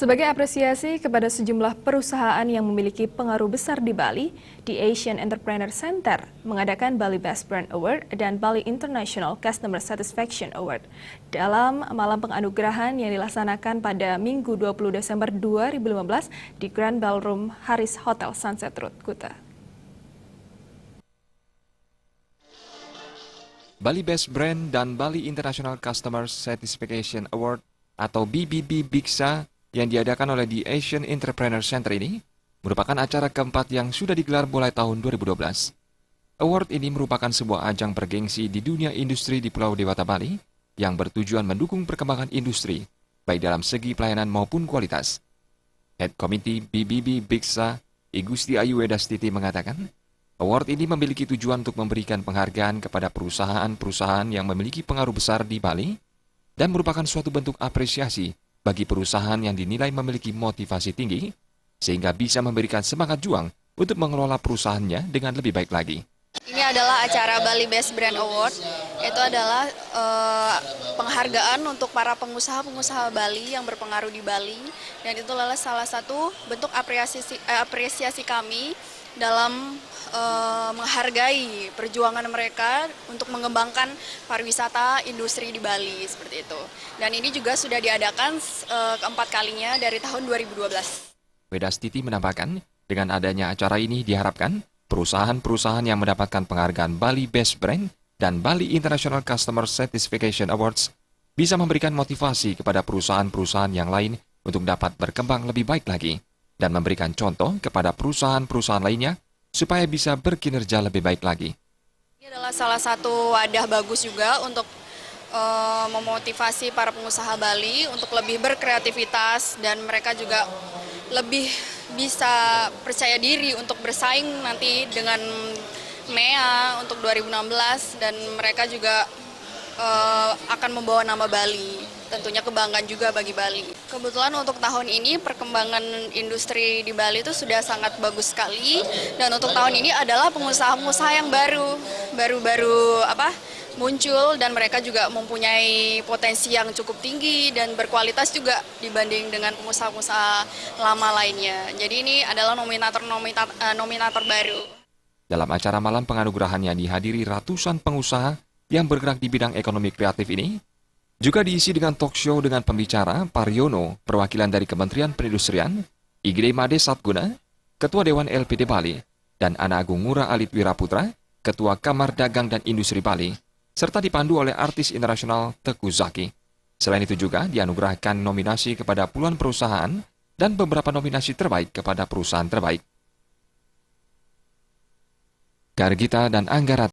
Sebagai apresiasi kepada sejumlah perusahaan yang memiliki pengaruh besar di Bali, The Asian Entrepreneur Center mengadakan Bali Best Brand Award dan Bali International Customer Satisfaction Award dalam malam penganugerahan yang dilaksanakan pada Minggu 20 Desember 2015 di Grand Ballroom Harris Hotel Sunset Road, Kuta. Bali Best Brand dan Bali International Customer Satisfaction Award atau BBB BICSA yang diadakan oleh The Asian Entrepreneur Center ini merupakan acara keempat yang sudah digelar mulai tahun 2012. Award ini merupakan sebuah ajang bergengsi di dunia industri di Pulau Dewata Bali yang bertujuan mendukung perkembangan industri, baik dalam segi pelayanan maupun kualitas. Head Committee BBB BICSA, Igusti Ayu Wedastiti mengatakan, award ini memiliki tujuan untuk memberikan penghargaan kepada perusahaan-perusahaan yang memiliki pengaruh besar di Bali dan merupakan suatu bentuk apresiasi bagi perusahaan yang dinilai memiliki motivasi tinggi, sehingga bisa memberikan semangat juang untuk mengelola perusahaannya dengan lebih baik lagi. Ini adalah acara Bali Best Brand Award, itu adalah penghargaan untuk para pengusaha-pengusaha Bali yang berpengaruh di Bali, dan itu adalah salah satu bentuk apresiasi kami dalam menghargai perjuangan mereka untuk mengembangkan pariwisata industri di Bali seperti itu. Dan ini juga sudah diadakan keempat kalinya dari tahun 2012. Wedastiti menambahkan, dengan adanya acara ini diharapkan perusahaan-perusahaan yang mendapatkan penghargaan Bali Best Brand dan Bali International Customer Satisfaction Awards bisa memberikan motivasi kepada perusahaan-perusahaan yang lain untuk dapat berkembang lebih baik lagi dan memberikan contoh kepada perusahaan-perusahaan lainnya supaya bisa berkinerja lebih baik lagi. Ini adalah salah satu wadah bagus juga untuk memotivasi para pengusaha Bali untuk lebih berkreativitas dan mereka juga lebih bisa percaya diri untuk bersaing nanti dengan MEA untuk 2016 dan mereka juga akan membawa nama Bali, tentunya kebanggaan juga bagi Bali. Kebetulan untuk tahun ini perkembangan industri di Bali itu sudah sangat bagus sekali, dan untuk tahun ini adalah pengusaha-pengusaha yang baru muncul dan mereka juga mempunyai potensi yang cukup tinggi dan berkualitas juga dibanding dengan pengusaha-pengusaha lama lainnya. Jadi ini adalah nominator baru. Dalam acara malam penganugerahannya dihadiri ratusan pengusaha yang bergerak di bidang ekonomi kreatif ini, juga diisi dengan talk show dengan pembicara Paryono, perwakilan dari Kementerian Perindustrian, Igede Made Satguna, Ketua Dewan LPD Bali, dan Ana Agung Ngurah Alit Wiraputra, Ketua Kamar Dagang dan Industri Bali, serta dipandu oleh artis internasional Teuku Zacky. Selain itu juga dianugerahkan nominasi kepada puluhan perusahaan dan beberapa nominasi terbaik kepada perusahaan terbaik. Gargita dan Anggara